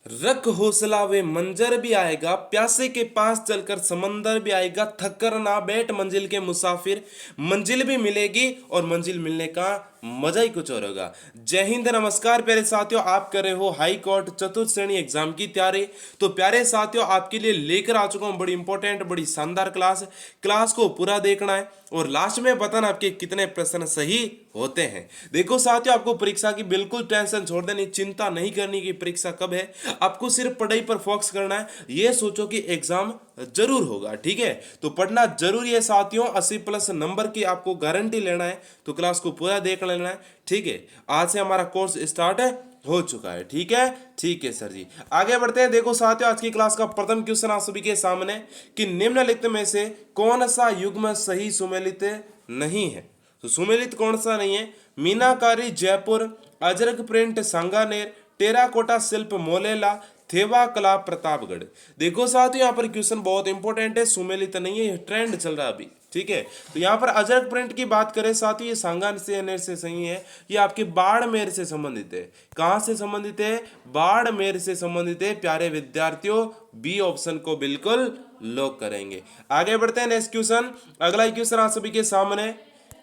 रख हौसला वे मंजर भी आएगा, प्यासे के पास चलकर समंदर भी आएगा, थक कर ना बैठ मंजिल के मुसाफिर, मंजिल भी मिलेगी और मंजिल मिलने का मजा ही कुछ और होगा। जय हिंद, नमस्कार प्यारे साथियों, आप कर रहे हो हाई कोर्ट चतुर्थ श्रेणी एग्जाम की तैयारी। तो प्यारे साथियों, आपके लिए लेकर आ चुका हूं बड़ी इंपॉर्टेंट बड़ी शानदार क्लास को पूरा देखना है और लास्ट में बताना आपके कितने प्रश्न सही होते हैं। देखो साथियों, आपको परीक्षा की बिल्कुल टेंशन छोड़ देनी, चिंता नहीं करनी कि परीक्षा कब है। आपको सिर्फ पढ़ाई पर फोकस करना है, ये सोचो कि एग्जाम जरूर होगा। ठीक है, तो पढ़ना जरूरी है साथियों। 80+ नंबर की आपको गारंटी लेना है तो क्लास को पूरा देख लेना है। ठीक है, आज से हमारा कोर्स स्टार्ट हो चुका है। ठीक है सर जी, आगे बढ़ते हैं। देखो साथियों, आज की क्लास का प्रथम क्वेश्चन आप सभी के सामने कि निम्नलिखित में से कौन सा युग्म सही सुमेलित नहीं है। तो सुमेलित कौन सा नहीं है? मीनाकारी जयपुर, अजरक प्रिंट सांगानेर, टेराकोटा शिल्प मोलेला, थेवा कला प्रतापगढ़। देखो साथियों, यहाँ पर क्वेश्चन बहुत इंपॉर्टेंट है, सुमेलित नहीं है, ये ट्रेंड चल रहा है अभी। ठीक है, तो यहाँ पर अजरक प्रिंट की बात करें साथियों, ये सांगानेर से सही है, ये आपके बाड़मेर से संबंधित है। कहाँ से संबंधित है? बाड़मेर से संबंधित है। प्यारे विद्यार्थियों, बी ऑप्शन को बिल्कुल लॉक करेंगे। आगे बढ़ते हैं नेक्स्ट क्वेश्चन। अगला क्वेश्चन आप सभी के सामने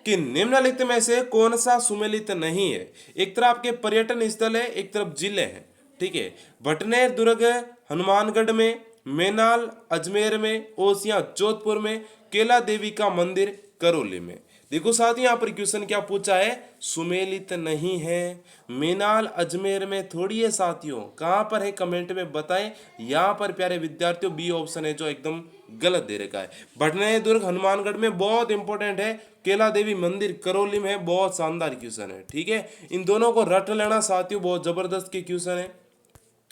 कि निम्नलिखित में से कौन सा सुमेलित नहीं है। एक तरफ आपके पर्यटन स्थल है, एक तरफ जिले हैं। ठीक है, भटनेर दुर्ग हनुमानगढ़ में, मेनाल अजमेर में, ओसियां जोधपुर में, केला देवी का मंदिर करौली में। देखो साथियों, यहाँ पर क्वेश्चन क्या पूछा है? सुमेलित नहीं है। मेनाल अजमेर में थोड़ी है साथियों, कहाँ पर है कमेंट में बताएं। यहाँ पर प्यारे विद्यार्थियों बी ऑप्शन है जो एकदम गलत दे रखा है। भटनेर दुर्ग हनुमानगढ़ में बहुत इंपॉर्टेंट है, केला देवी मंदिर करौली में है, बहुत शानदार क्वेश्चन है। ठीक है, इन दोनों को रट लेना साथियों, बहुत जबरदस्त के क्वेश्चन है।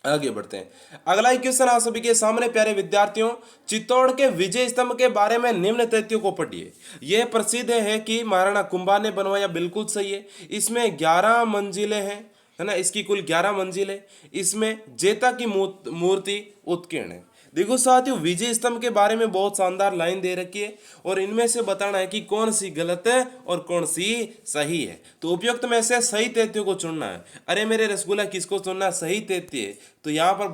आगे बढ़ते हैं। अगला क्वेश्चन आप सभी के सामने प्यारे विद्यार्थियों, चित्तौड़ के विजय स्तंभ के बारे में निम्न तथ्यों को पढ़िए। यह प्रसिद्ध है कि महाराणा कुंभा ने बनवाया, बिल्कुल सही है। इसमें 11 मंजिलें हैं, है ना, इसकी कुल 11 मंजिलें। इसमें जेता की मूर्ति उत्कीर्ण है। देखो साथियों, विजय स्तंभ के बारे में बहुत शानदार लाइन दे रखी है और इनमें से बताना है कि कौन सी गलत है और कौन सी सही है। तो उपयुक्त में से सही तथ्यों को चुनना है। अरे मेरे रसगुल्ला, किसको चुनना है? सही तथ्य। तो यहाँ पर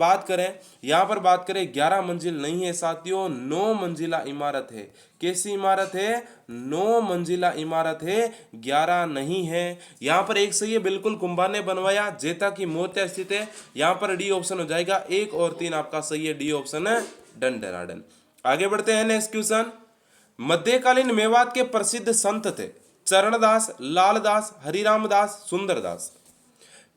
बात करें 11 मंजिल नहीं है साथियों, 9 मंजिला इमारत है। कैसी इमारत है? 9 मंजिला इमारत है, 11 नहीं है। यहाँ पर एक सही है, बिल्कुल कुंभा ने बनवाया, जेता की मूर्ति स्थित है। यहाँ पर डी ऑप्शन हो जाएगा, 1 और 3 आपका सही है, डी ऑप्शन है डन डनाडन। आगे बढ़ते हैं नेक्स्ट क्वेश्चन। मध्यकालीन मेवात के प्रसिद्ध संत थे चरणदास, लालदास, हरिरामदास, सुंदरदास।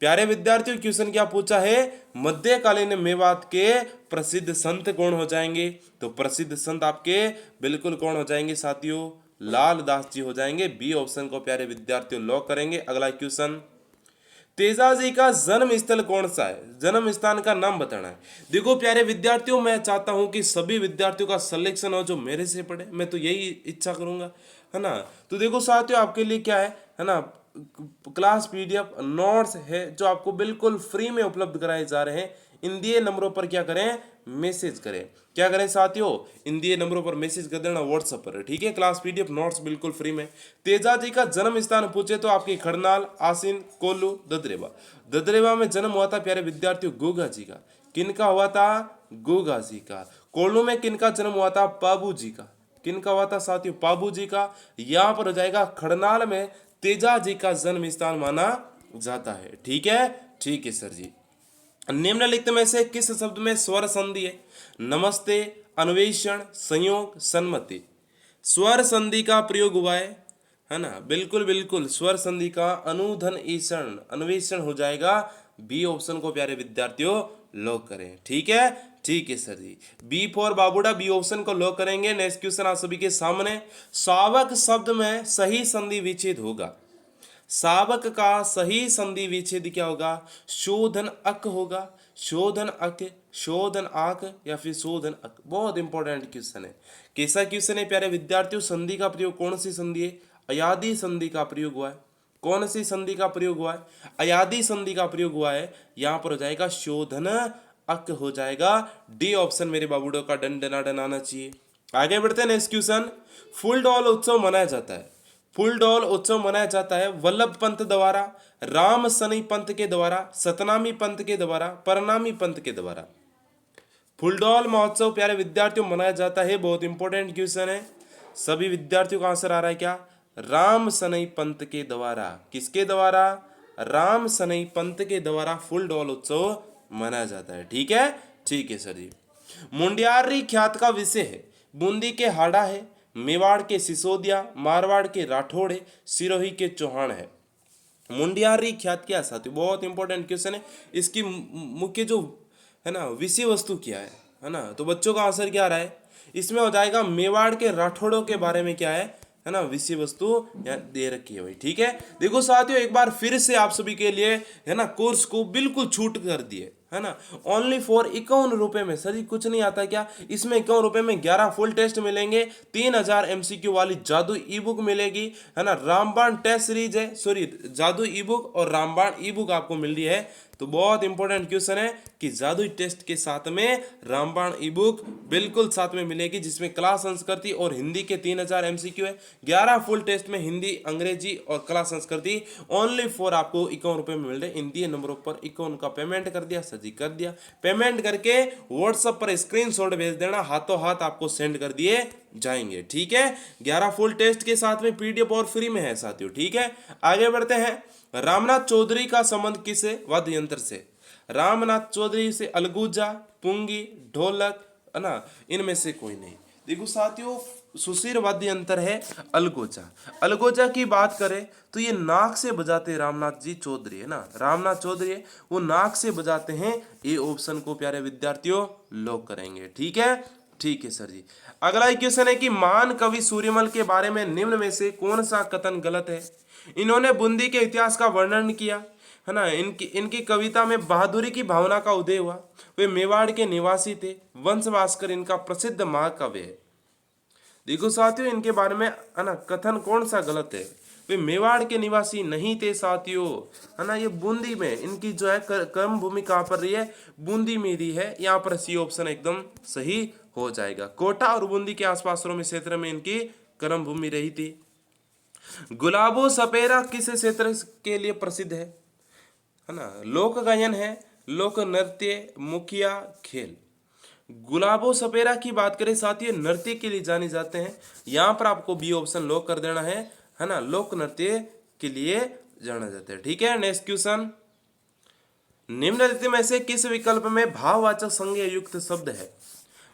प्यारे विद्यार्थियों, क्वेश्चन क्या पूछा है? मध्यकालीन मेवात के प्रसिद्ध संत कौन हो जाएंगे? तो प्रसिद्ध संत आपके बिल्कुल कौन हो जाएंगे साथियों? लालदास जी हो जाएंगे। बी ऑप्शन को प्यारे विद्यार्थियों लॉक करेंगे। अगला क्वेश्चन, तेजाजी का जन्म स्थल कौन सा है? जन्म स्थान का नाम बताना है। देखो प्यारे विद्यार्थियों, मैं चाहता हूं कि सभी विद्यार्थियों का सिलेक्शन हो जो मेरे से पढ़े, मैं तो यही इच्छा करूंगा, है ना। तो देखो साथियों, आपके लिए क्या है ना, क्लास पीडीएफ नोट्स है जो आपको बिल्कुल फ्री में उपलब्ध कराए जा रहे हैं। इन दिए नंबरों पर क्या करें? मैसेज करें। क्या करें साथियों? इन दिए नंबरों पर मैसेज कर देना व्हाट्सएप पर। ठीक है, क्लास पीडीएफ नोट्स बिल्कुल फ्री में। तेजाजी का जन्म स्थान पूछे तो आपकी खरनाल, आसीन, कोल्लू, ददरेवा। ददरेवा में जन्म हुआ था प्यारे विद्यार्थियों गोगा जी का। किनका हुआ था? गोगा जी का। कोल्लू में किनका जन्म हुआ था? पाबू जी का। किनका हुआ था साथियों? पाबू जी का। यहाँ पर हो जाएगा खड़नाल में तेजाजी का जन्म स्थान माना जाता है। ठीक है सर जी। निम्नलिखित में से किस शब्द में स्वर संधि है? नमस्ते, अन्वेषण, संयोग, सन्मति। स्वर संधि का प्रयोग हुआ है ना, बिल्कुल बिल्कुल स्वर संधि का अनुधन ईषण अन्वेषण हो जाएगा। बी ऑप्शन को प्यारे विद्यार्थियों लॉक करें। ठीक है सर जी। बी फॉर बाबूडा, बी ऑप्शन को लॉक करेंगे। नेक्स्ट क्वेश्चन आप सभी के सामने, शावक शब्द में सही संधि विच्छेद होगा। शावक का सही संधि विच्छेद क्या होगा? शोधन अक होगा, शोधन अक, शोधन आक या फिर शोधन अक। बहुत इंपॉर्टेंट क्वेश्चन है। कैसा क्वेश्चन है प्यारे विद्यार्थियों? संधि का प्रयोग कौन सी संधि है? अयादी संधि का प्रयोग हुआ है। कौन सी संधि का प्रयोग हुआ है? अयादी संधि का प्रयोग हुआ है। यहां पर हो जाएगा शोधन अक हो जाएगा। डी ऑप्शन मेरे बाबूडो का डन डना डन आना चाहिए। आगे बढ़ते हैं नेक्स्ट क्वेश्चन। फूल डॉल उत्सव मनाया जाता है। फूलडोल उत्सव मनाया जाता है वल्लभ पंत द्वारा, राम सनई पंत के द्वारा, सतनामी पंत के द्वारा, परनामी पंत के द्वारा। फूलडोल महोत्सव प्यारे विद्यार्थियों मनाया जाता है, बहुत इंपॉर्टेंट क्वेश्चन है, सभी विद्यार्थियों का आंसर आ रहा है क्या, राम सनई पंत के द्वारा। किसके द्वारा, राम सनई पंत के द्वारा फूलडोल उत्सव मनाया जाता है। ठीक है सर जी। मुंडियारी ख्यात का विषय है, बूंदी के हाड़ा है, मेवाड़ के सिसोदिया, मारवाड़ के राठौड़ है, सिरोही के चौहान है। मुंडियारी ख्यात क्या साथी, बहुत इंपॉर्टेंट क्वेश्चन है। इसकी मुख्य जो है ना विषय वस्तु क्या है ना, तो बच्चों का आंसर क्या आ रहा है, इसमें हो जाएगा मेवाड़ के राठौड़ों के बारे में क्या है ना विषय वस्तु यहाँ दे रखी है भाई। ठीक है, देखो साथियों एक बार फिर से आप सभी के लिए है ना कोर्स को बिल्कुल छूट कर दिए है ना, ओनली फॉर 51 रुपए में। सर जी कुछ नहीं आता क्या, इसमें 51 रुपए में 11 फुल टेस्ट मिलेंगे, 3000 MCQ वाली जादू ई बुक मिलेगी है ना, रामबाण टेस्ट सीरीज है, सॉरी जादू ई बुक और रामबाण ई बुक आपको मिल रही है। तो बहुत इंपॉर्टेंट क्वेश्चन है कि जादुई टेस्ट के साथ में रामबाण ई बुक बिल्कुल साथ में मिलेगी, जिसमें कला संस्कृति और हिंदी के 3000 MCQ है, 11 फुल टेस्ट में हिंदी, अंग्रेजी और कला संस्कृति ओनली फॉर आपको 51 रुपए में मिल रहे। इन दिए नंबरों पर 51 का पेमेंट कर दिया, सर जी कर दिया। पेमेंट करके व्हाट्सएप पर स्क्रीनशॉट भेज देना, हाथों हाथ आपको सेंड कर दिए जाएंगे। ठीक है, 11 फुल टेस्ट के साथ में PDF और फ्री में है साथियों। ठीक है, आगे बढ़ते हैं। रामनाथ चौधरी का संबंध किसे, वाद्य यंत्र से, रामनाथ चौधरी से अलगूजा, पुंगी, ढोलक है ना, इनमें से कोई नहीं। देखो साथियों सुशीर वाद्य यंत्र है अलगोजा। अलगोजा की बात करें तो ये नाक से बजाते रामनाथ जी चौधरी है ना, रामनाथ चौधरी है वो नाक से बजाते हैं। ये ऑप्शन को प्यारे विद्यार्थियों लॉक करेंगे। ठीक है सर जी। अगला क्वेश्चन है कि महान कवि सूर्यमल के बारे में निम्न में से कौन सा कथन गलत है। इन्होंने बूंदी के इतिहास का वर्णन किया है ना, इनकी कविता में बहादुरी की भावना का उदय हुआ, वे मेवाड़ के निवासी थे, वंश भास्कर इनका प्रसिद्ध महाकाव्य है। देखो साथियों इनके बारे में है ना कथन कौन सा गलत है, वे मेवाड़ के निवासी नहीं थे साथियों है ना, ये बूंदी में इनकी जो है कर्म भूमि कहाँ पर रही है, बूंदी में रही है। यहाँ पर सी ऑप्शन एकदम सही हो जाएगा। कोटा और बूंदी के आसपास में क्षेत्र में इनकी कर्म भूमि रही थी। गुलाबो सपेरा किस क्षेत्र के लिए प्रसिद्ध है ना, लोक गायन है, लोक नृत्य, मुखिया, खेल। गुलाबो सपेरा की बात करें साथियों नृत्य के लिए जाने जाते हैं, यहाँ पर आपको बी ऑप्शन लॉक कर देना है ना, लोक नृत्य के लिए जाना जाता है। ठीक है, नेक्स्ट क्वेश्चन, निम्नलिखित में से किस विकल्प में भाववाचक संज्ञा युक्त शब्द है।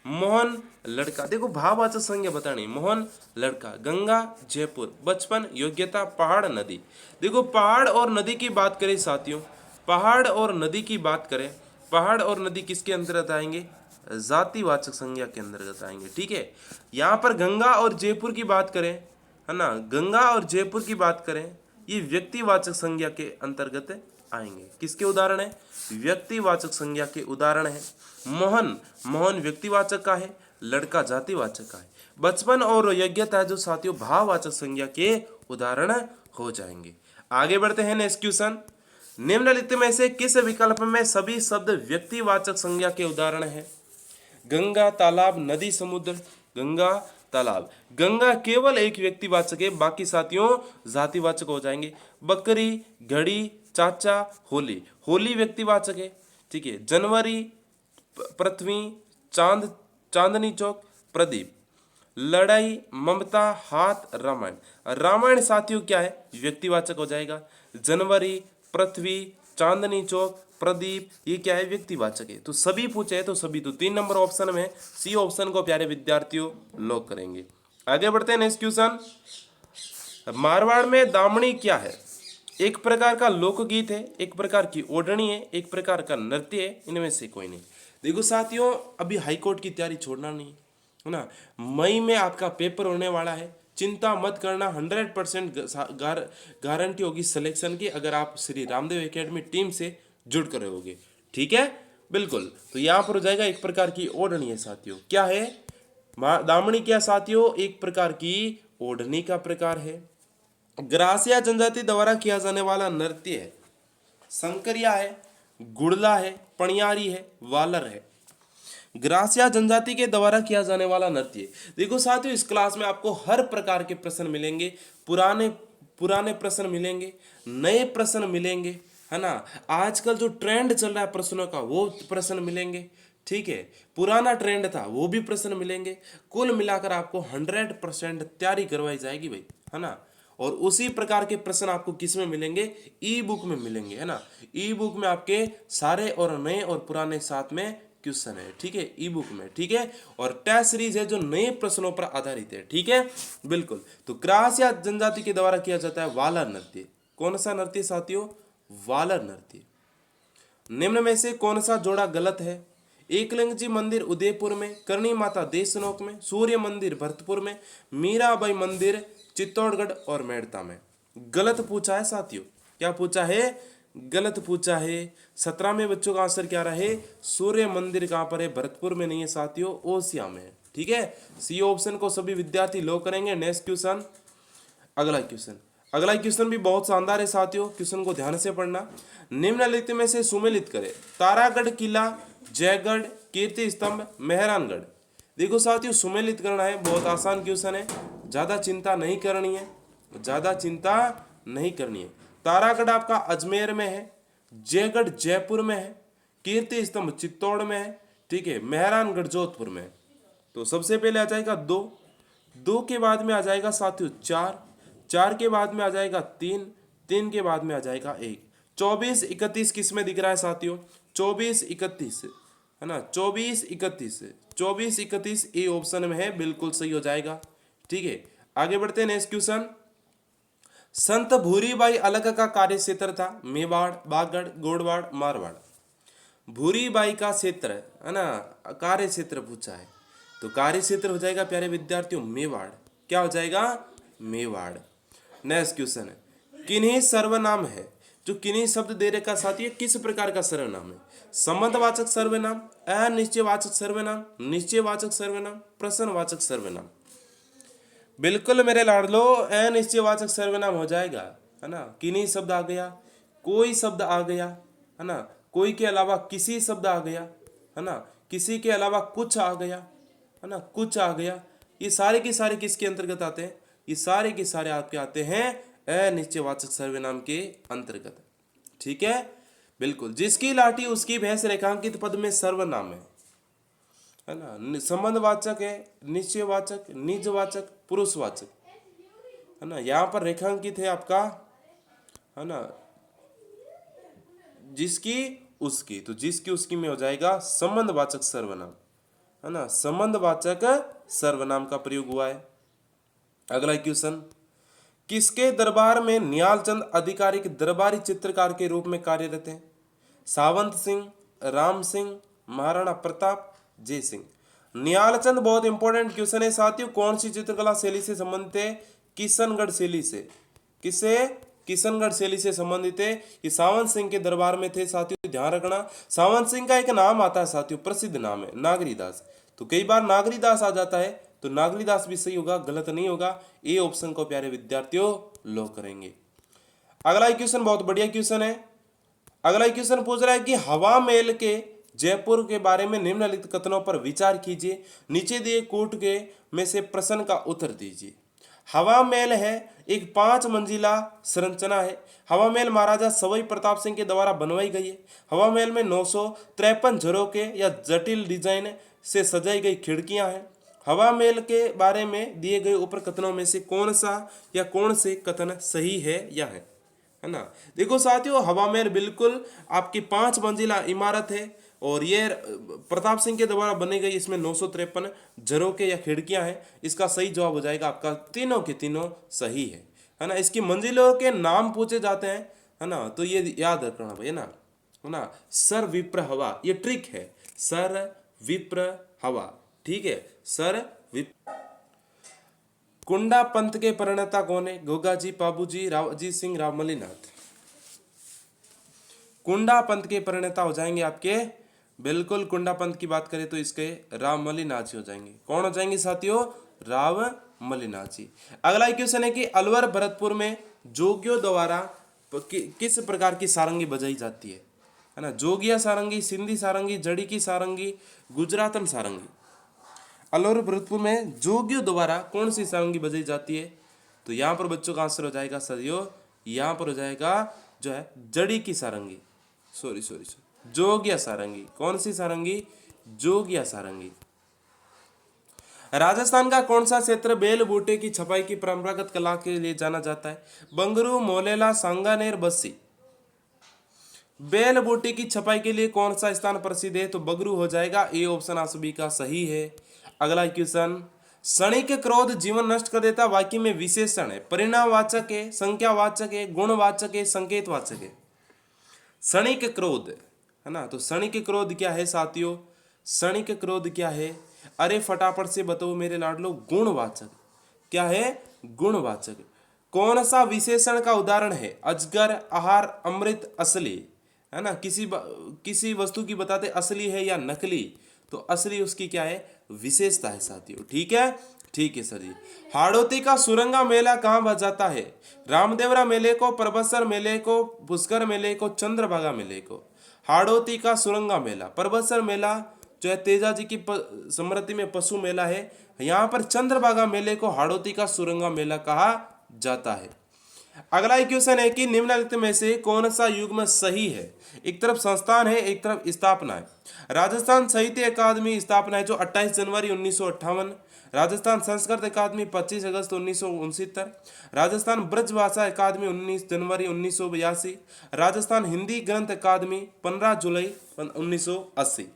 मोहन लड़का, देखो भाववाचक संज्ञा बतानी, मोहन लड़का, गंगा जयपुर, बचपन योग्यता, पहाड़ नदी। देखो पहाड़ और नदी की बात करें साथियों, पहाड़ और नदी की बात करें, पहाड़ और नदी किसके अंतर्गत आएंगे, जातिवाचक संज्ञा के अंतर्गत आएंगे। ठीक है, यहाँ पर गंगा और जयपुर की बात करें है ना, गंगा और जयपुर की बात करें, ये व्यक्तिवाचक संज्ञा के अंतर्गत आएंगे। किसके उदाहरण है, व्यक्तिवाचक संज्ञा के उदाहरण है। मोहन, मोहन व्यक्तिवाचक का है, लड़का जातिवाचक का है, बचपन और योग्यता जो साथियों भाववाचक संज्ञा के उदाहरण हो जाएंगे। आगे बढ़ते हैं नेक्स्ट क्वेश्चन, निम्नलिखित में से किस विकल्प में सभी शब्द व्यक्तिवाचक संज्ञा के उदाहरण है। गंगा, तालाब, नदी, समुद्र। गंगा, तालाब, गंगा केवल एक व्यक्तिवाचक है, बाकी साथियों जातिवाचक हो जाएंगे। बकरी, घड़ी, चाचा, होली, होली व्यक्तिवाचक है। ठीक है, जनवरी, पृथ्वी, चांद, चांदनी चौक, प्रदीप, लड़ाई, ममता, हाथ, रामायण। रामायण साथियों क्या है, व्यक्तिवाचक हो जाएगा। जनवरी, पृथ्वी, चांदनी चौक, प्रदीप, ये क्या है, व्यक्तिवाचक है। तो सभी पूछे तो सभी, तो 3 नंबर ऑप्शन में सी ऑप्शन को प्यारे विद्यार्थियों लॉक करेंगे। आगे बढ़ते हैं नेक्स्ट क्वेश्चन, मारवाड़ में दामनी क्या है। एक प्रकार का लोकगीत है, एक प्रकार की ओढ़नी है, एक प्रकार का नृत्य है, इनमें से कोई नहीं। देखो साथियों अभी हाईकोर्ट की तैयारी छोड़ना नहीं है ना, मई में आपका पेपर होने वाला है, चिंता मत करना, 100% गारंटी होगी सिलेक्शन की अगर आप श्री रामदेव एकेडमी टीम से जुड़ कर रहोगे। ठीक है, बिल्कुल। तो यहाँ पर हो जाएगा एक प्रकार की ओढ़नी है साथियों, क्या है दामनी, क्या साथियों एक प्रकार की ओढ़नी का प्रकार है। ग्रासिया जनजाति द्वारा किया जाने वाला नृत्य है, संकरिया है, गुड़ला है, पणियारी है, वालर है। ग्रासिया जनजाति के द्वारा किया जाने वाला नृत्य। देखो साथियों इस क्लास में आपको हर प्रकार के प्रश्न मिलेंगे, पुराने पुराने प्रश्न मिलेंगे, नए प्रश्न मिलेंगे, है ना। आजकल जो ट्रेंड चल रहा है प्रश्नों का वो प्रश्न मिलेंगे, ठीक है। पुराना ट्रेंड था वो भी प्रश्न मिलेंगे। कुल मिलाकर आपको 100% तैयारी करवाई जाएगी भाई, है ना। और उसी प्रकार के प्रश्न आपको किस में मिलेंगे, ई बुक में मिलेंगे, है ना। ई बुक में आपके सारे और नए और पुराने साथ में क्वेश्चन है, ठीक है, ई बुक में, ठीक है। और टेस्ट सीरीज है जो नए प्रश्नों पर आधारित है, ठीक है, बिल्कुल। तो क्रास या जनजाति के द्वारा किया जाता है वालर नृत्य। कौन सा नृत्य साथियों, वालर नृत्य। निम्न में से कौन सा जोड़ा गलत है, एकलिंग जी मंदिर उदयपुर में, करणी माता देशनोक में, सूर्य मंदिर भरतपुर में, मीराबाई मंदिर चित्तौड़गढ़ और मेड़ता में। गलत पूछा है साथियों, क्या पूछा है, गलत पूछा है। 17वें बच्चों का आंसर क्या रहे, सूर्य मंदिर कहाँ पर है, भरतपुर में नहीं है साथियों, ओसिया में है, ठीक है। सी ऑप्शन को सभी विद्यार्थी लो करेंगे। नेक्स्ट क्वेश्चन, अगला क्वेश्चन भी बहुत शानदार है साथियों, क्वेश्चन को ध्यान से पढ़ना। निम्नलिखित में से सुमेलित करें, तारागढ़ किला, जयगढ़, कीर्ति स्तंभ, मेहरानगढ़। देखो साथियों सुमेलित करना है, बहुत आसान क्वेश्चन है, ज्यादा चिंता नहीं करनी है, ज्यादा चिंता नहीं करनी है। तारागढ़ आपका अजमेर में है, जयगढ़ जयपुर में है, कीर्ति स्तंभ चित्तौड़ में है, ठीक है, मेहरानगढ़ जोधपुर में है। तो सबसे पहले आ जाएगा 2, 2 के बाद में आ जाएगा साथियों 4, 4 के बाद में आ जाएगा 3, 3 के बाद में आ जाएगा 1। 24 31 किस में दिख रहा है साथियों, 24 31, है ना, 24 31, 24 31 ए ऑप्शन में है, बिल्कुल सही हो जाएगा, ठीक है। आगे बढ़ते हैं नेक्स्ट क्वेश्चन। संत भूरीबाई अलग का कार्य क्षेत्र था, मेवाड़, बागड़, गोड़वाड़, मारवाड़। भूरीबाई का क्षेत्र, है ना, कार्य क्षेत्र पूछा है, तो कार्य क्षेत्र हो जाएगा प्यारे विद्यार्थियों मेवाड़, क्या हो जाएगा, मेवाड़। नेक्स्ट क्वेश्चन है, किन्हीं सर्वनाम है, जो किन्हीं शब्द दे रखा साथी है, किस प्रकार का सर्वनाम है, संबंधवाचक सर्वनाम, अनिश्चयवाचक सर्वनाम, निश्चयवाचक सर्वनाम, प्रश्नवाचक सर्वनाम। बिल्कुल मेरे लाडलो अनिश्चयवाचक सर्वनाम हो जाएगा, है ना। किन्हीं शब्द आ गया, कोई शब्द आ गया, है ना, कोई के अलावा किसी शब्द आ गया, है ना, किसी के अलावा कुछ आ गया, है ना, कुछ आ गया, ये सारे के सारे किसके अंतर्गत आते हैं, ये सारे के सारे आपके आते हैं अनिश्चयवाचक सर्वनाम के अंतर्गत, ठीक है, बिल्कुल। जिसकी लाठी उसकी भैंस रेखांकित पद में सर्वनाम है ना, संबंधवाचक है, निश्चयवाचक, निजवाचक, पुरुषवाचक, है ना। यहाँ पर रेखांकित है आपका, है ना, जिसकी उसकी, तो जिसकी उसकी में हो जाएगा संबंधवाचक सर्वनाम, है ना, संबंधवाचक सर्वनाम का प्रयोग हुआ है। अगला क्वेश्चन, किसके दरबार में निहालचंद आधिकारिक दरबारी चित्रकार के रूप में कार्यरत हैं, सावंत सिंह, राम सिंह, महाराणा प्रताप, जय सिंह। निहालचंद बहुत इंपॉर्टेंट क्वेश्चन है साथियों, कौन सी चित्रकला शैली से संबंधित है, किशनगढ़ शैली से, किससे, किशनगढ़ शैली से संबंधित है। ये सावंत सिंह के दरबार में थे साथियों, ध्यान रखना। सावंत सिंह का एक नाम आता है साथियों, प्रसिद्ध नाम है नागरीदास, तो कई बार नागरीदास आ जाता है, तो नागरीदास भी सही होगा, गलत नहीं होगा। ए ऑप्शन को प्यारे विद्यार्थियों लो करेंगे। अगला क्वेश्चन बहुत बढ़िया क्वेश्चन है। अगला क्वेश्चन पूछ रहा है कि हवा महल के जयपुर के बारे में निम्नलिखित कथनों पर विचार कीजिए, नीचे दिए कोट के में से प्रश्न का उत्तर दीजिए। हवा महल है एक 5 मंजिला संरचना है। हवा महल महाराजा सवाई प्रताप सिंह के द्वारा बनवाई गई है। हवा महल में 953 झरोके या जटिल डिजाइन से सजाई गई खिड़कियां हैं। हवा महल के बारे में दिए गए ऊपर कथनों में से कौन सा या कौन से कथन सही है या है ना। देखो साथियों, हवा महल बिल्कुल आपकी 5 मंजिला इमारत है और ये प्रताप सिंह के द्वारा बनी गई, इसमें 953 झरोके या खिड़कियां हैं। इसका सही जवाब हो जाएगा आपका, तीनों के तीनों सही है ना। इसकी मंजिलों के नाम पूछे जाते हैं, है ना, तो ये याद रखना भाई, है ना। सर विप्र हवा, ये ट्रिक है, सर विप्र हवा, ठीक है, सर विप्र। कुंडा पंथ के प्रणेता कौन है, गोगा जी, पाबू जी, राव अजीत सिंह, राव मलिनाथ। कुंडा पंथ के प्रणेता हो जाएंगे आपके, बिल्कुल कुंडा पंथ की बात करें तो इसके राव मलिनाथ जी हो जाएंगे। कौन हो जाएंगे साथियों, राव मलिनाथ जी। अगला क्वेश्चन है कि अलवर भरतपुर में जोगियों द्वारा किस प्रकार की सारंगी बजाई जाती है ना। जोगिया सारंगी, सिंधी सारंगी, जड़ी की सारंगी, गुजरातन सारंगी। अलवर भरतपुर में जोगियों द्वारा कौन सी सारंगी बजाई जाती है, तो यहाँ पर बच्चों का आंसर हो जाएगा सदियों, यहाँ पर हो जाएगा जो है जड़ी की सारंगी, सॉरी सॉरी सॉरी, जोग या सारंगी। कौन सी सारंगी? जोग या सारंगी। राजस्थान का कौन सा क्षेत्र बेल बूटे की छपाई की परंपरागत कला के लिए जाना जाता है? बंगरू, मोलेला, सांगानेर, बस्सी। बेल बूटे की छपाई के लिए कौन सा स्थान प्रसिद्ध है? तो बगरू हो जाएगा। ए ऑप्शन आप सभी का सही है। अगला क्वेश्चन, क्षणिक क्रोध जीवन नष्ट कर देता वाक्य में विशेषण है? परिणामवाचक है, संख्यावाचक है, गुणवाचक है, संकेतवाचक है? क्षणिक क्रोध है ना, तो क्षणिक क्रोध क्या है साथियों? क्षणिक क्रोध क्या है? अरे फटाफट से बताओ मेरे लाडलो। गुणवाचक। क्या है? गुणवाचक। कौन सा विशेषण का उदाहरण है? अजगर, आहार, अमृत, असली, है ना। किसी वस्तु की बताते असली है या नकली, तो असली उसकी क्या है? विशेषता है साथियों। ठीक है, ठीक है सर जी। हाड़ौती का सुरंगा मेला कहाँ भर जाता है? रामदेवरा मेले को, परबतसर मेले को, पुष्कर मेले को, चंद्रभागा मेले को? हाड़ौती का सुरंगा मेला, परबतसर मेला जो है तेजा जी की स्मृति में पशु मेला है। यहाँ पर चंद्रभागा मेले को हाड़ौती का सुरंगा मेला कहा जाता है। अगला क्वेश्चन है कि निम्नलिखित में से कौन सा युग्म सही है? एक तरफ संस्थान है, एक तरफ स्थापना है। राजस्थान साहित्य अकादमी स्थापना है जो 28 जनवरी 1958। राजस्थान संस्कृत अकादमी 25 अगस्त 1969। राजस्थान ब्रजभाषा अकादमी 19 जनवरी 1982। राजस्थान हिंदी ग्रंथ अकादमी 15 जुलाई 1980।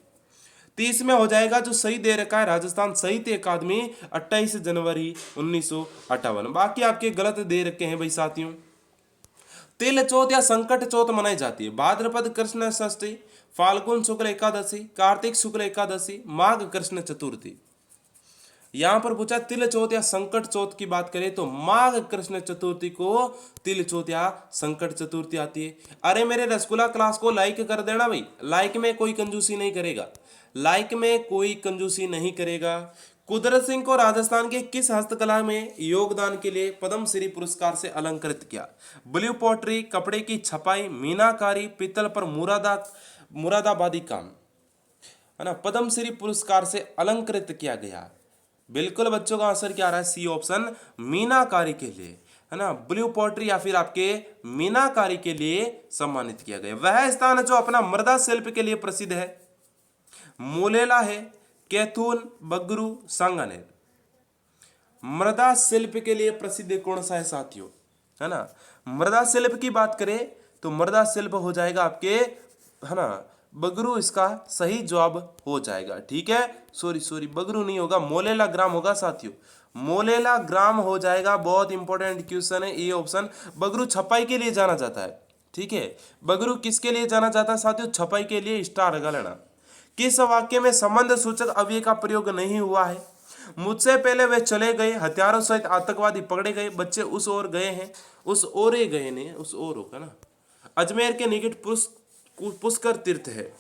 30 में हो जाएगा जो सही दे रखा है राजस्थान साहित्य अकादमी 28 जनवरी 1958। बाकी आपके गलत दे रखे हैं भाई साथियों। तिल चौथ या संकट चौथ मनाई जाती है? भाद्रपद कृष्ण षष्ठी, फाल्गुन शुक्ल एकादशी, कार्तिक शुक्ल एकादशी, माघ कृष्ण चतुर्थी। यहां पर पूछा तिल चौथ या संकट चौथ की बात करें तो माघ कृष्ण चतुर्थी को तिल चौथ या संकट चतुर्थी आती है। अरे मेरे रसगुल्ला क्लास को लाइक कर देना भाई, लाइक में कोई कंजूसी नहीं करेगा, लाइक में कोई कंजूसी नहीं करेगा। कुदरत सिंह को राजस्थान के किस हस्तकला में योगदान के लिए पद्मश्री पुरस्कार से अलंकृत किया? ब्लू पॉटरी, कपड़े की छपाई, मीनाकारी, पीतल पर मुरादाबादी काम, है ना। पद्मश्री पुरस्कार से अलंकृत किया गया। बिल्कुल बच्चों का आंसर क्या आ रहा है? सी ऑप्शन, मीनाकारी के लिए, है ना। ब्लू पॉटरी या फिर आपके मीनाकारी के लिए सम्मानित किया गया। वह स्थान जो अपना मृदा शिल्प के लिए प्रसिद्ध है? मोलेला है, कैथून, बगरू, सांगानेर। मृदा शिल्प के लिए प्रसिद्ध कौन सा है साथियों? है ना। मृदा शिल्प की बात करें तो मृदा शिल्प हो जाएगा आपके, है ना, बगरू इसका सही जवाब हो जाएगा। ठीक है, सॉरी बगरू नहीं होगा, मोलेला ग्राम होगा साथियों। मोलेला ग्राम हो जाएगा। बहुत इंपॉर्टेंट क्वेश्चन है ये ऑप्शन। बगरू छपाई के लिए जाना जाता है। ठीक है, बगरू किसके लिए जाना जाता है साथियों? छपाई के लिए। स्टार लगा लेना। किस वाक्य में संबंध सूचक अव्यय का प्रयोग नहीं हुआ है? मुझसे पहले वे चले गए, हथियारों सहित आतंकवादी पकड़े गए, बच्चे उस ओर गए हैं, उस ओरे गए नहीं, उस ओर होगा ना। अजमेर के निकट पुष्कर तीर्थ है।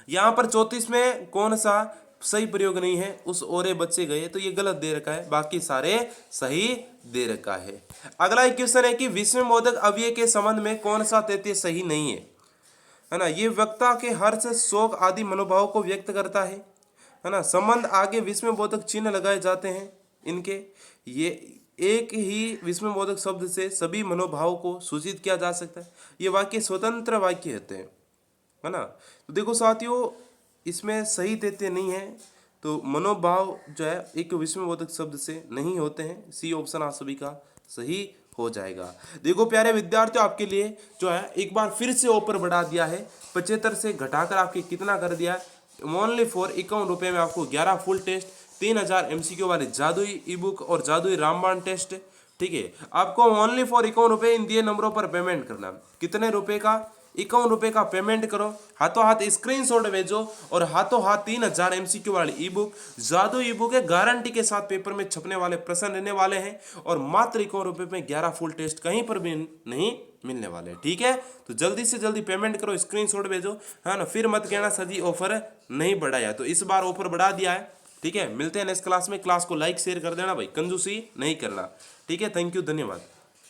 यहां पर 34 में कौन सा सही प्रयोग नहीं है? उस ओरे बच्चे गए, तो ये गलत दे रखा है, बाकी सारे सही दे रखा है। अगला क्वेश्चन है कि विस्मयबोधक अव्यय के संबंध में कौन सा तथ्य सही नहीं है ना। ये वक्ता के हर्ष, शोक आदि मनोभाव को व्यक्त करता है ना। संबंध आगे विस्मयबोधक चिन्ह लगाए जाते हैं इनके। ये एक ही विस्मयबोधक शब्द से सभी मनोभाव को सूचित किया जा सकता है। ये वाक्य स्वतंत्र वाक्य होते हैं, है ना। तो देखो साथियों, इसमें सही तथ्य नहीं है, तो मनोभाव जो है एक विस्मयबोधक शब्द से नहीं होते हैं। सी ऑप्शन आप सभी का सही हो जाएगा। देखो प्यारे विद्यार्थियों, आपके लिए जो है एक बार फिर से ऊपर बढ़ा दिया है। 75 से घटाकर आपके कितना कर दिया? ओनली फॉर 51 रुपये में आपको 11 फुल टेस्ट, 3000 MCQ वाले जादुई ई बुक और जादुई रामबाण टेस्ट। ठीक है, आपको ओनली फॉर 51 रुपये इन दिए नंबरों पर पेमेंट करना। कितने रुपए का? 51 रुपये का पेमेंट करो, हाथों हाथ स्क्रीनशॉट भेजो और हाथों हाथ 3000 MCQ वाली ई बुक, जादू ई बुक है, गारंटी के साथ पेपर में छपने वाले प्रश्न रहने वाले हैं और मात्र 51 रुपये में 11 फुल टेस्ट कहीं पर भी नहीं मिलने वाले। ठीक है, तो जल्दी से जल्दी पेमेंट करो, स्क्रीनशॉट भेजो, है ना। फिर मत कहना सर जी ऑफर नहीं बढ़ाया, तो इस बार ऑफर बढ़ा दिया है। ठीक है, मिलते हैं नेक्स्ट क्लास में। क्लास को लाइक शेयर कर देना भाई, कंजूसी नहीं करना। ठीक है, थैंक यू, धन्यवाद।